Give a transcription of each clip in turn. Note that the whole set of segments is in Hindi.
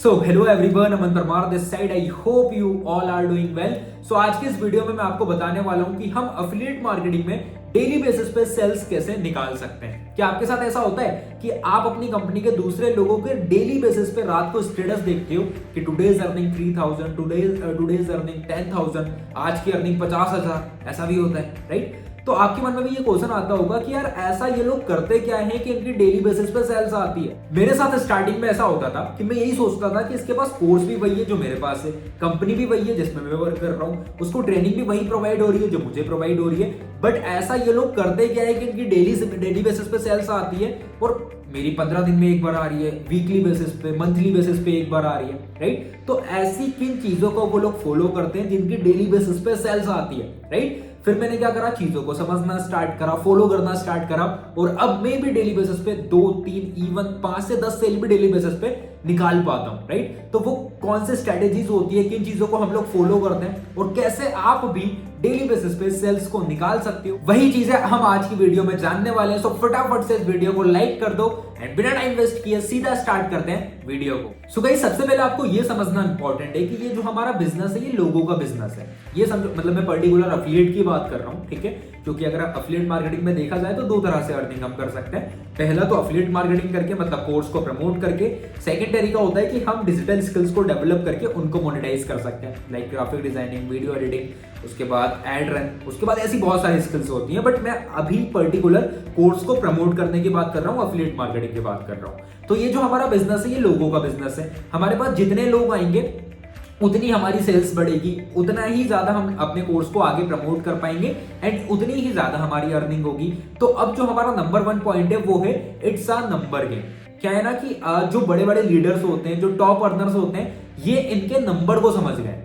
So hello everyone, Aman Parmar this side. I hope you all are doing well. So आज के इस वीडियो में मैं आपको बताने वाला हूं कि हम अफिलिएट मार्केटिंग में डेली बेसिस पे सेल्स कैसे निकाल सकते हैं। क्या आपके साथ ऐसा होता है कि आप अपनी कंपनी के दूसरे लोगों के डेली बेसिस पे रात को स्टेटस देखते हो कि टुडेज अर्निंग 3000, टुडेज अर्निंग 10,000, आज की अर्निंग 50,000, ऐसा भी होता है, राइट? तो आपके मन में भी ये क्वेश्चन आता होगा कि यार ऐसा ये लोग करते क्या है कि इनकी डेली बेसिस पे सेल्स आती है। मेरे साथ स्टार्टिंग में ऐसा होता था कि मैं यही सोचता था कि इसके पास कोर्स भी वही है जो मेरे पास है, कंपनी भी वही है जिसमें मैं वर्क कर रहा हूँ, उसको ट्रेनिंग भी वही प्रोवाइड हो रही है जो मुझे प्रोवाइड हो रही है। बट ऐसा ये लोग करते क्या है कि इनकी डेली बेसिस पे सेल्स आती है और मेरी 15 दिन में एक बार आ रही है, वीकली बेसिस पे, मंथली बेसिस पे एक बार आ रही है, राइट? तो ऐसी किन चीजों को वो लोग फॉलो करते हैं जिनकी डेली बेसिस पे सेल्स आती है, राइट? फिर मैंने क्या करा, चीजों को समझना स्टार्ट करा, फॉलो करना स्टार्ट करा और अब मैं भी डेली बेसिस पे 2, 3, इवन 5 से 10 सेल भी डेली बेसिस पे निकाल पाता हूं, राइट? तो वो कौन से स्ट्रेटेजीज होती है, किन चीजों को हम लोग फॉलो करते हैं और कैसे आप भी डेली बेसिस पे सेल्स को निकाल सकते हो, वही चीजें हम आज की वीडियो में जानने वाले हैं। सो फटाफट से इस वीडियो को लाइक कर दो एंड बिना टाइम वेस्ट किए सीधा स्टार्ट करते हैं वीडियो को। सो गाइस, सबसे पहले आपको ये समझना इंपॉर्टेंट है कि ये जो हमारा बिजनेस है ये लोगों का बिजनेस है। ये समझो, मतलब मैं पर्टिकुलर अफिलिएट की बात कर रहा हूं, ठीक है? क्योंकि अगर अफिलिएट मार्केटिंग में देखा जाए तो दो तरह से अर्निंग हम कर सकते हैं। पहला तो अफिलिएट मार्केटिंग करके, मतलब कोर्स को प्रमोट करके। सेकंड तरीका होता है कि हम डिजिटल स्किल्स को डेवलप करके उनको मोनेटाइज कर सकते हैं, like graphic designing, video editing, उसके बाद एड रन, उसके बाद ऐसी बहुत सारी स्किल्स होती हैं। बट मैं अभी पर्टिकुलर कोर्स को प्रमोट करने की बात कर रहा हूँ, अफिलिएट मार्केटिंग की बात कर रहा हूँ। तो ये जो हमारा बिजनेस है ये लोगों का बिजनेस है। हमारे पास जितने लोग आएंगे उतनी हमारी सेल्स बढ़ेगी, उतना ही ज्यादा हम अपने कोर्स को आगे प्रमोट कर पाएंगे एंड उतनी ही ज्यादा हमारी अर्निंग होगी। तो अब जो हमारा नंबर 1 पॉइंट है वो है इट्स अ नंबर गेम। क्या है ना कि जो बड़े बड़े लीडर्स होते हैं, जो टॉप अर्नर्स होते हैं, ये इनके नंबर को समझ गए।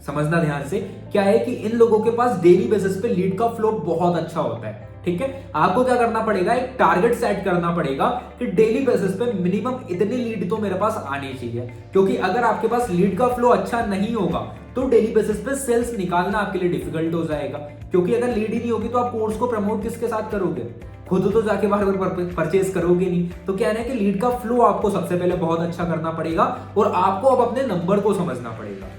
समझना ध्यान से, क्या है कि इन लोगों के पास डेली बेसिस पे लीड का फ्लो बहुत अच्छा होता है, ठीक है? आपको क्या करना पड़ेगा, एक टारगेट सेट करना पड़ेगा कि डेली बेसिस पे मिनिमम इतनी लीड तो मेरे पास आनी चाहिए। क्योंकि अगर आपके पास लीड का फ्लो अच्छा नहीं होगा तो डेली बेसिस पे सेल्स निकालना आपके लिए डिफिकल्ट हो जाएगा। क्योंकि अगर लीड ही नहीं होगी तो आप कोर्स को प्रमोट किसके साथ करोगे? खुद तो जाके बार परचेज करोगे नहीं। तो क्या है कि लीड का फ्लो आपको सबसे पहले बहुत अच्छा करना पड़ेगा और आपको अब अपने नंबर को समझना पड़ेगा।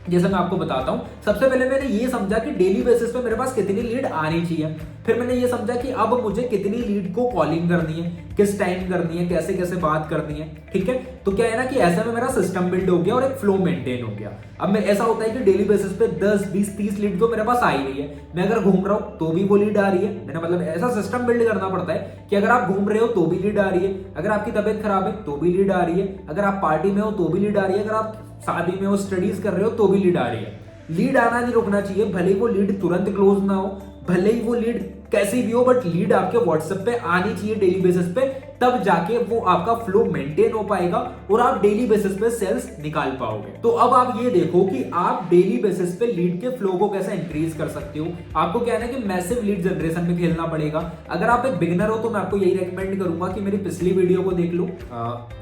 जैसे मैं आपको बताता हूं, सबसे पहले मैंने ये समझा कि डेली बेसिस पे मेरे पास कितनी लीड आनी चाहिए। फिर मैंने ये समझा कि अब मुझे कितनी लीड को कॉलिंग करनी है, किस टाइम करनी है, कैसे कैसे बात करनी है, ठीक है? तो क्या है ना कि ऐसा में मेरा सिस्टम बिल्ड हो गया और एक फ्लो मेंटेन हो गया। अब मैं ऐसा होता है कि डेली बेसिस पे 10, 20, 30 लीड तो मेरे पास आ ही रही है। मैं अगर घूम रहा हूं तो भी वो लीड आ रही है। मैंने मतलब ऐसा सिस्टम बिल्ड करना पड़ता है कि अगर आप घूम रहे हो तो भी लीड आ रही है, अगर आपकी तबियत खराब है तो भी लीड आ रही है, अगर आप पार्टी में हो तो भी लीड आ रही है, अगर आप शादी में हो, स्टडीज कर रहे हो तो भी लीड आ रही है। लीड आना नहीं रुकना चाहिए, भले ही वो लीड तुरंत क्लोज ना हो, भले ही वो लीड कैसी भी हो, बट लीड आपके व्हाट्सएप पे आनी चाहिए डेली बेसिस पे। तब जाके वो आपका फ्लो मेंटेन हो पाएगा और आप डेली बेसिस पे सेल्स निकाल पाओगे। तो अब आप ये देखो कि आप डेली बेसिस पे लीड के फ्लो को कैसे इंक्रीज कर सकते हो। आपको क्या है कि मैसिव लीड जनरेशन में खेलना पड़ेगा। अगर आप एक बिगिनर हो तो मैं आपको यही रेकमेंड करूंगा कि मेरी पिछली वीडियो को देख लो,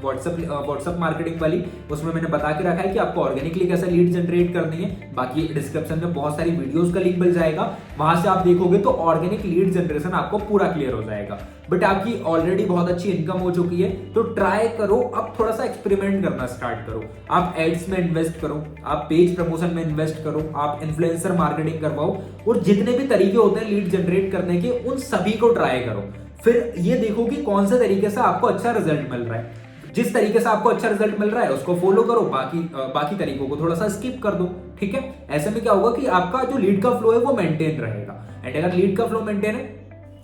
व्हाट्सएप मार्केटिंग वाली। उसमें मैंने बता के रखा है कि आपको ऑर्गेनिकली कैसे लीड जनरेट करनी है। बाकी डिस्क्रिप्शन में बहुत सारी वीडियोस का लिंक मिल जाएगा, वहां से आप देखोगे तो ऑर्गेनिक लीड जनरेशन आपको पूरा क्लियर हो जाएगा। बट आपकी ऑलरेडी बहुत अच्छी इनकम हो चुकी है तो ट्राई करो, अब थोड़ा सा एक्सपेरिमेंट करना स्टार्ट करो। आप एड्स में इन्वेस्ट करो, आप पेज प्रमोशन में इन्वेस्ट करो, आप इन्फ्लुएंसर मार्केटिंग करवाओ और जितने भी तरीके होते हैं लीड जनरेट करने के उन सभी को ट्राई करो। फिर ये देखो कि कौन से तरीके से आपको अच्छा रिजल्ट मिल रहा है। जिस तरीके से आपको अच्छा रिजल्ट मिल रहा है उसको फॉलो करो, बाकी तरीकों को थोड़ा सा स्किप कर दो, ठीक है? ऐसे में क्या होगा कि आपका जो लीड का फ्लो है वो मेंटेन रहेगा। एंड अगर लीड का फ्लो मेंटेन है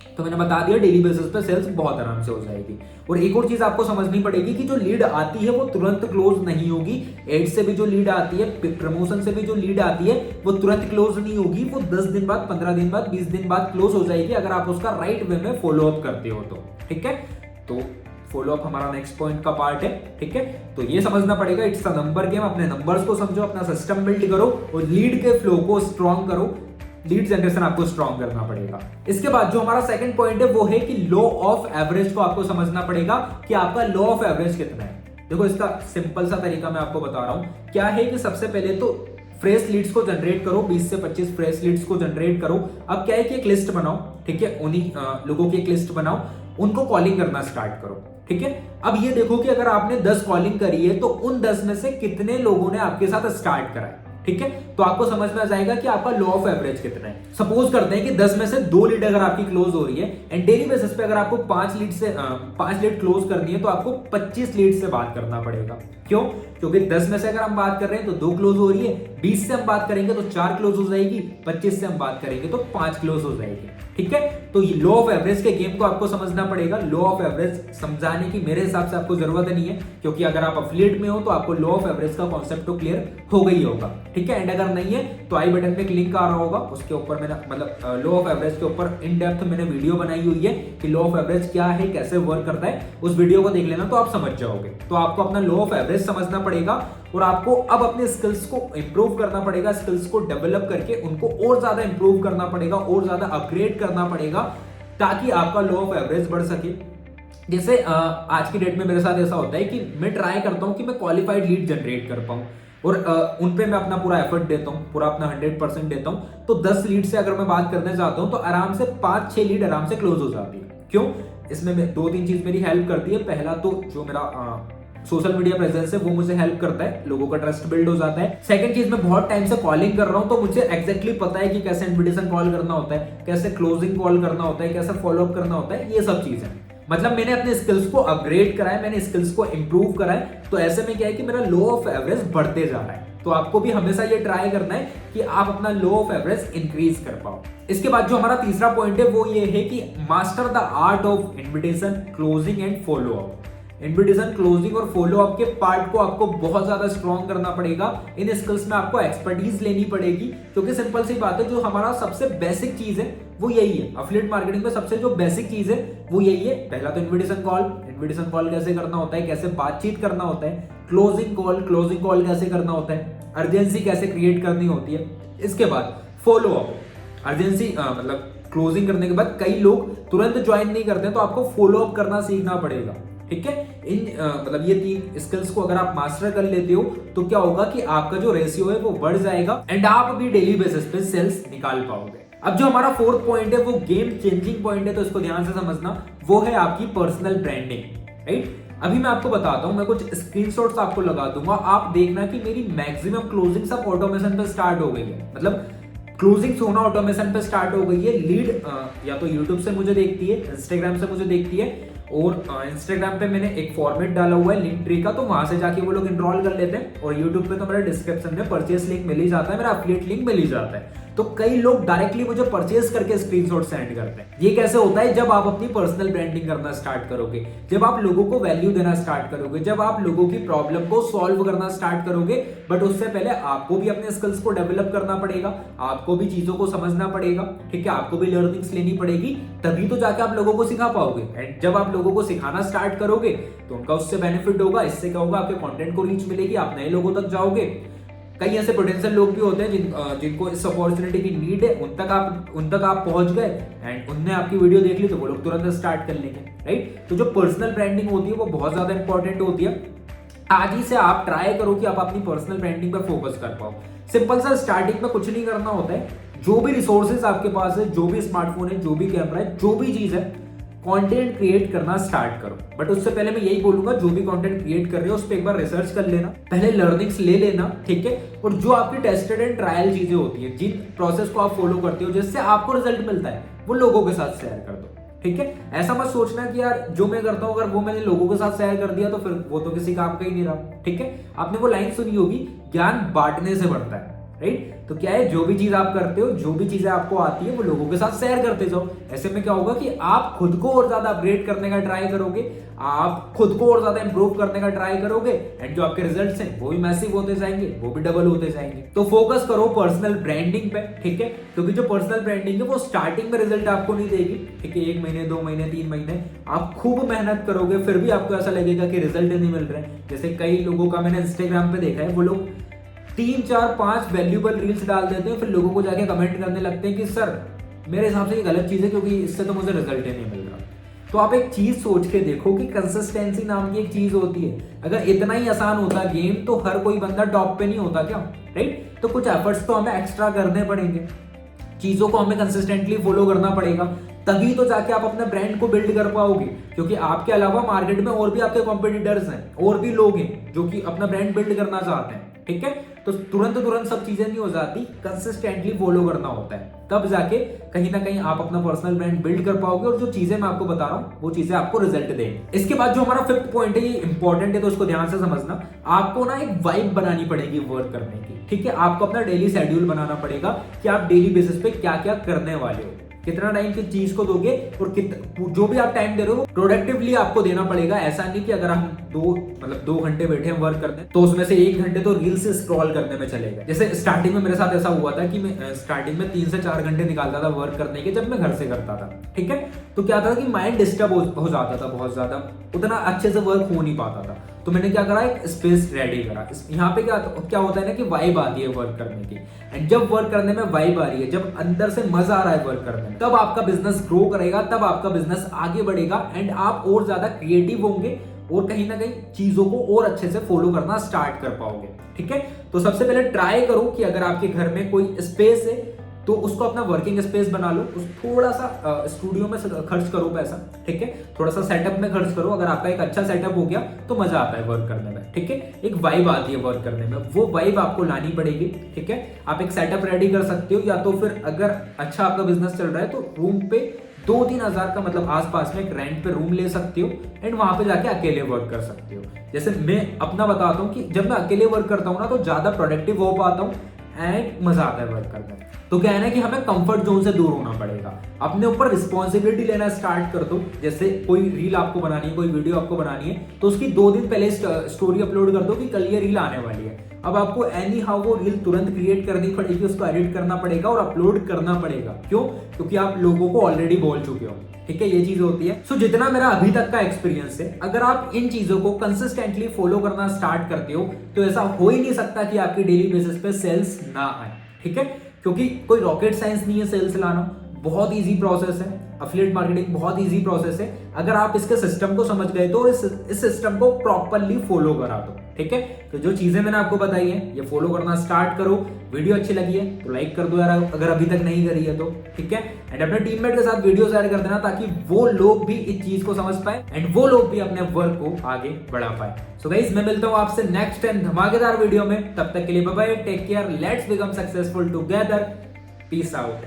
तो मैंने बता दिया डेली बेसिस पे सेल्स बहुत आराम से हो जाएगी। और एक और चीज आपको समझनी पड़ेगी कि जो लीड आती है वो तुरंत क्लोज नहीं होगी। एड से भी जो लीड आती है, प्रमोशन से भी जो लीड आती है वो तुरंत क्लोज नहीं होगी। वो 10 दिन बाद, 15 दिन बाद, 20 दिन बाद क्लोज हो जाएगी अगर आप उसका राइट वे में फॉलो अप करते हो तो, ठीक है? तो फॉलो अप हमारा नेक्स्ट पॉइंट का पार्ट है, ठीक है? तो ये समझना पड़ेगा, इट्स अ नंबर गेम। अपने नंबर्स को समझो, अपना सिस्टम बिल्ड करो और लीड के फ्लो को स्ट्रॉन्ग करो। लीड जनरेशन आपको स्ट्रॉन्ग करना पड़ेगा। इसके बाद जो हमारा सेकंड पॉइंट है वो है कि लॉ ऑफ एवरेज को आपको समझना पड़ेगा कि आपका लॉ ऑफ एवरेज कितना है। देखो, इसका सिंपल सा तरीका मैं आपको बता रहा हूं। क्या है कि सबसे पहले तो फ्रेश लीड्स को जनरेट करो, 20 से 25 फ्रेश लीड्स को जनरेट करो। अब क्या है कि एक लिस्ट बनाओ, ठीक है? उन्हीं लोगों की एक लिस्ट बनाओ, उनको कॉलिंग करना स्टार्ट करो। ठीक है। अब ये देखो कि अगर आपने 10 कॉलिंग करी है तो उन 10 में से कितने लोगों ने आपके साथ स्टार्ट करा है, ठीक है। तो आपको समझ में आ जाएगा कि आपका लॉ ऑफ एवरेज कितना है। सपोज करते हैं कि 10 में से 2 लीड अगर आपकी क्लोज हो रही है एंड डेली बेसिस पे अगर आपको 5 लीड क्लोज करनी है तो आपको 25 लीड से बात करना पड़ेगा। क्यों? क्योंकि 10 में से अगर हम बात कर रहे हैं तो 2 क्लोज हो रही है, 20 से हम बात करेंगे तो 4 क्लोज हो जाएगी, 25 से हम बात करेंगे तो 5 क्लोज हो जाएगी, ठीक है। तो लॉ ऑफ एवरेज के गेम को आपको समझना पड़ेगा। लॉ ऑफ एवरेज समझाने की मेरे हिसाब से आपको जरूरत नहीं है, क्योंकि अगर आप एफिलिएट में हो तो आपको लॉ ऑफ एवरेज का कॉन्सेप्ट तो क्लियर हो गई होगा, ठीक है। एंड अगर नहीं है तो आई बटन पे लिंक आ रहा होगा, उसके ऊपर मैंने मतलब लॉ ऑफ एवरेज के ऊपर इन डेप्थ मैंने वीडियो बनाई हुई है कि लॉ ऑफ एवरेज क्या है, कैसे वर्क करता है। उस वीडियो को देख लेना तो आप समझ जाओगे। तो आपको अपना लॉ ऑफ एवरेज समझना पड़ेगा और आपको अब अपने स्किल्स को इंप्रूव करना पड़ेगा, स्किल्स को डेवलप करके उनको और ज्यादा इंप्रूव करना पड़ेगा, और ज्यादा अपग्रेड करना पड़ेगा, ताकि आपका लॉ ऑफ एवरेज बढ़ सके। जैसे आज की डेट में मेरे साथ ऐसा होता है कि मैं ट्राई करता हूं कि मैं क्वालिफाइड लीड जनरेट कर पाऊं और उन पे मैं अपना पूरा एफर्ट देता हूं, पूरा अपना 100% देता हूं। तो 10 लीड से अगर मैं बात करने जाता हूं तो आराम से 5-6 लीड आराम से क्लोज हो जाती है। क्यों? इसमें 2-3 चीज मेरी हेल्प करती है। पहला तो जो मेरा सोशल मीडिया प्रेजेंस है वो मुझे हेल्प करता है, लोगों का ट्रस्ट बिल्ड हो जाता है। सेकंड चीज, मैं बहुत टाइम से कॉलिंग कर रहा हूं तो मुझे एग्जैक्टली पता है कि कैसे इन्विटेशन कॉल करना होता है, कैसे क्लोजिंग कॉल करना होता है, कैसे फॉलो अप करना होता है, ये सब चीजें। मतलब मैंने अपने स्किल्स को अपग्रेड करा है, मैंने स्किल्स को इंप्रूव करा है। तो ऐसे में क्या है कि मेरा लॉ ऑफ एवरेज बढ़ते जा रहा है। तो आपको भी हमेशा ये ट्राई करना है कि आप अपना लॉ ऑफ एवरेज इंक्रीज कर पाओ। इसके बाद जो हमारा तीसरा पॉइंट है वो ये है कि master the art of invitation, closing and follow up. Invitation, closing और फॉलो अप के पार्ट को आपको बहुत ज्यादा स्ट्रॉन्ग करना पड़ेगा। इन स्किल्स में आपको एक्सपर्टीज लेनी पड़ेगी, क्योंकि सिंपल सी बात है, जो हमारा सबसे बेसिक चीज है वो यही है। एफिलिएट मार्केटिंग में सबसे जो बेसिक चीज है वो यही है। पहला तो इन्विटेशन कॉल कैसे करना होता है, कैसे बातचीत करना होता है, क्लोजिंग कॉल कैसे करना होता है, अर्जेंसी कैसे क्रिएट करनी होती है। इसके बाद फॉलो अप, अर्जेंसी मतलब क्लोजिंग करने के बाद कई लोग तुरंत ज्वाइन नहीं करते, तो आपको फॉलो अप करना सीखना पड़ेगा, ठीक है। इन मतलब ये 3 स्किल्स को अगर आप मास्टर कर लेते हो तो क्या होगा कि आपका जो रेशियो है वो बढ़ जाएगा एंड आप भी डेली बेसिस पे सेल्स निकाल पाओगे। अब जो हमारा 4th पॉइंट है वो गेम चेंजिंग पॉइंट है, तो इसको ध्यान से समझना। वो है आपकी पर्सनल ब्रांडिंग, राइट। अभी मैं आपको बताता हूं, मैं कुछ स्क्रीनशॉट्स आपको लगा दूंगा, आप देखना कि मेरी मैक्सिमम क्लोजिंग सब ऑटोमेशन पे स्टार्ट हो गई है। मतलब क्लोजिंग होना ऑटोमेशन पे स्टार्ट हो गई है। लीड या तो यूट्यूब से मुझे देखती है, इंस्टाग्राम से मुझे देखती है, और इंस्टाग्राम पे मैंने एक फॉर्मेट डाला हुआ है लिंक ट्री का, तो वहां से जाके वो लोग एनरोल कर लेते हैं। और यूट्यूब पे तो मेरा डिस्क्रिप्शन में परचेस लिंक मिल ही जाता है, मेरा एफिलिएट लिंक मिल ही जाता है। तो कई लोग डायरेक्टली मुझे परचेस करके स्क्रीनशॉट सेंड करते हैं। ये कैसे होता है? जब आप अपनी पर्सनल ब्रांडिंग करना स्टार्ट करोगे, जब आप लोगों को वैल्यू देना स्टार्ट करोगे, जब आप लोगों की प्रॉब्लम को सॉल्व करना स्टार्ट करोगे। बट उससे पहले आपको भी अपने स्किल्स को डेवलप करना पड़ेगा, आपको भी चीजों को समझना पड़ेगा, ठीक है। आपको भी लर्निंग्स लेनी पड़ेगी, तभी तो जाके आप लोगों को सिखा पाओगे। एंड जब आप लोगों को सिखाना स्टार्ट करोगे तो उनका उससे बेनिफिट होगा। इससे क्या होगा? आपके कंटेंट को रीच मिलेगी, आप नए लोगों तक जाओगे। कई ऐसे पोटेंशियल लोग भी होते हैं जिनको इस अपॉर्चुनिटी की नीड है, उन तक आप पहुंच गए एंड उनने आपकी वीडियो देख ली तो वो लोग तुरंत स्टार्ट कर लेंगे, राइट। तो जो पर्सनल ब्रांडिंग होती है वो बहुत ज्यादा इंपॉर्टेंट होती है। आज ही से आप ट्राई करो कि आप अपनी पर्सनल ब्रांडिंग पर फोकस कर पाओ। सिंपल सा स्टार्टिंग में कुछ नहीं करना होता है। जो भी रिसोर्सेज आपके पास है, जो भी स्मार्टफोन है, जो भी कैमरा है, जो भी चीज है, कंटेंट क्रिएट करना स्टार्ट करो। बट उससे पहले मैं यही बोलूंगा, जो भी कंटेंट क्रिएट कर रहे हो उस पर एक बार रिसर्च कर लेना, पहले लर्निंग्स ले लेना, ठीक है। और जो आपकी टेस्टेड एंड ट्रायल चीजें होती है, जिन प्रोसेस को आप फॉलो करते हो, जिससे आपको रिजल्ट मिलता है, वो लोगों के साथ शेयर कर दो, ठीक है। ऐसा मत सोचना कि यार जो मैं करता हूं अगर वो मैंने लोगों के साथ शेयर कर दिया तो फिर वो तो किसी काम का ही नहीं रहा, ठीक है। आपने वो लाइन सुनी होगी, ज्ञान बांटने से बढ़ता है, राइट। तो क्या है, जो भी चीज आप करते हो, जो भी चीजें आपको आती है, वो लोगों के साथ शेयर करते जाओ। ऐसे में क्या होगा कि आप खुद को और ज्यादा अपग्रेड करने का ट्राई करोगे, आप खुद को और ज्यादा इंप्रूव करने का ट्राई करोगे एंड जो आपके रिजल्ट्स हैं वो भी मैसिव होते जाएंगे, वो भी डबल होते जाएंगे। तो फोकस करो पर्सनल ब्रांडिंग पे, ठीक है। क्योंकि जो पर्सनल ब्रांडिंग है वो स्टार्टिंग में रिजल्ट आपको नहीं देगी, ठीक है। 1 महीने, 2 महीने, 3 महीने आप खूब मेहनत करोगे, फिर भी आपको ऐसा लगेगा कि रिजल्ट नहीं मिल रहे। जैसे कई लोगों का मैंने इंस्टाग्राम पे देखा है, वो लोग 3, 4, 5 वैल्यूबल रील्स डाल देते हैं, फिर लोगों को जाके कमेंट करने लगते हैं कि सर मेरे हिसाब से ये गलत चीज है, क्योंकि इससे तो मुझे रिजल्ट ही नहीं मिल रहा। तो आप एक चीज सोच के देखो कि कंसिस्टेंसी नाम की एक चीज होती है। अगर इतना ही आसान होता गेम तो हर कोई बंदा टॉप पे नहीं होता क्या, राइट। तो कुछ एफर्ट्स तो हमें एक्स्ट्रा करने पड़ेंगे, चीजों को हमें कंसिस्टेंटली फॉलो करना पड़ेगा, तभी तो जाके आप अपने ब्रांड को बिल्ड कर पाओगे, क्योंकि आपके अलावा मार्केट में और भी आपके कॉम्पिटिटर्स हैं, और भी लोग हैं जो कि अपना ब्रांड बिल्ड करना चाहते हैं। ठीक है, तो तुरंत सब चीजें नहीं हो जाती, कंसिस्टेंटली फॉलो करना होता है, तब जाके कहीं ना कहीं आप अपना पर्सनल ब्रांड बिल्ड कर पाओगे और जो चीजें मैं आपको बता रहा हूं वो चीजें आपको रिजल्ट देंगी। इसके बाद जो हमारा 5th पॉइंट है, ये इंपॉर्टेंट है, तो उसको ध्यान से समझना। आपको ना एक वाइब बनानी पड़ेगी वर्क करने की। ठीक है, आपको अपना डेली शेड्यूल बनाना पड़ेगा कि आप डेली बेसिस पे क्या क्या करने वाले हो, कितना टाइम किस चीज को दोगे, और जो भी आप टाइम दे रहे हो प्रोडक्टिवली आपको देना पड़ेगा। ऐसा नहीं कि अगर हम 2 घंटे बैठे हैं वर्क करने, तो उसमें से 1 घंटे तो रील्स स्क्रॉल करने में चलेगा। जैसे स्टार्टिंग में मेरे साथ ऐसा हुआ था कि मैं स्टार्टिंग में 3 से 4 घंटे निकालता था वर्क करने के, जब मैं घर से करता था। ठीक है, तो क्या था कि माइंड डिस्टर्ब हो जाता था बहुत ज्यादा, उतना अच्छे से वर्क हो नहीं पाता था। तो मैंने क्या करा, एक स्पेस रेडी करा। यहाँ पे क्या होता है ना कि वाइब आती है वर्क करने की, एंड जब वर्क करने में वाइब आ रही है, जब अंदर से मजा आ रहा है वर्क करने में, तब आपका बिजनेस ग्रो करेगा, तब आपका बिजनेस आगे बढ़ेगा, एंड आप और ज्यादा क्रिएटिव होंगे और कहीं ना कहीं चीजों को और अच्छे से फॉलो करना स्टार्ट कर पाओगे। ठीक है, तो सबसे पहले ट्राई करो कि अगर आपके घर में कोई स्पेस है तो उसको अपना वर्किंग स्पेस बना लो, उस थोड़ा सा स्टूडियो में खर्च करो पैसा। ठीक है, थोड़ा सा सेटअप में खर्च करो। अगर आपका एक अच्छा सेटअप हो गया तो मजा आता है वर्क करने में। ठीक है, एक वाइब आती है वर्क करने में, वो वाइब आपको लानी पड़ेगी। ठीक है, आप एक सेटअप रेडी कर सकते हो, या तो फिर अगर अच्छा आपका बिजनेस चल रहा है तो रूम पे 2-3 हजार का, मतलब आसपास में एक रेंट पे रूम ले सकते हो, एंड वहां पे जाके अकेले वर्क कर सकते हो। जैसे मैं अपना बताता हूँ कि जब मैं अकेले वर्क करता हूँ ना, तो ज्यादा प्रोडक्टिव हो पाता हूँ एंड मजा आता है वर्क करने में। तो क्या है ना कि हमें कंफर्ट जोन से दूर होना पड़ेगा, अपने ऊपर रिस्पॉन्सिबिलिटी लेना स्टार्ट कर दो। जैसे कोई रील आपको बनानी है, कोई वीडियो आपको बनानी है, तो उसकी 2 दिन पहले स्टोरी अपलोड कर दो कि कल ये रील आने वाली है। अब आपको एनी हाउ वो रील तुरंत क्रिएट करनी पड़ेगी, उसको एडिट करना पड़ेगा और अपलोड करना पड़ेगा। क्यों? क्योंकि आप लोगों को ऑलरेडी बोल चुके हो। ठीक है, ये चीज होती है। सो जितना मेरा अभी तक का एक्सपीरियंस है, अगर आप इन चीजों को कंसिस्टेंटली फॉलो करना स्टार्ट करते हो, तो ऐसा हो ही नहीं सकता कि आपकी डेली बेसिस पे सेल्स ना आए। ठीक है, क्योंकि कोई रॉकेट साइंस नहीं है सेल्स लाना, बहुत इजी प्रोसेस है। एफिलिएट मार्केटिंग बहुत इजी प्रोसेस है, अगर आप इसके सिस्टम को समझ गए तो इस सिस्टम को प्रॉपरली फॉलो करा दो। ठीक है, तो जो चीजें मैंने आपको बताई है ये फॉलो करना स्टार्ट करो। वीडियो अच्छी लगी है तो लाइक कर दो यार, अगर अभी तक नहीं करी है तो। ठीक है, एंड अपने टीममेट के साथ वीडियो शेयर कर देना, ताकि वो लोग भी इस चीज को समझ पाए एंड वो लोग भी अपने वर्क को आगे बढ़ा पाए। सो गाइस, मैं मिलता हूं आपसे नेक्स्ट टाइम धमाकेदार वीडियो में। तब तक के लिए bye bye, take care, let's become successful together, peace out.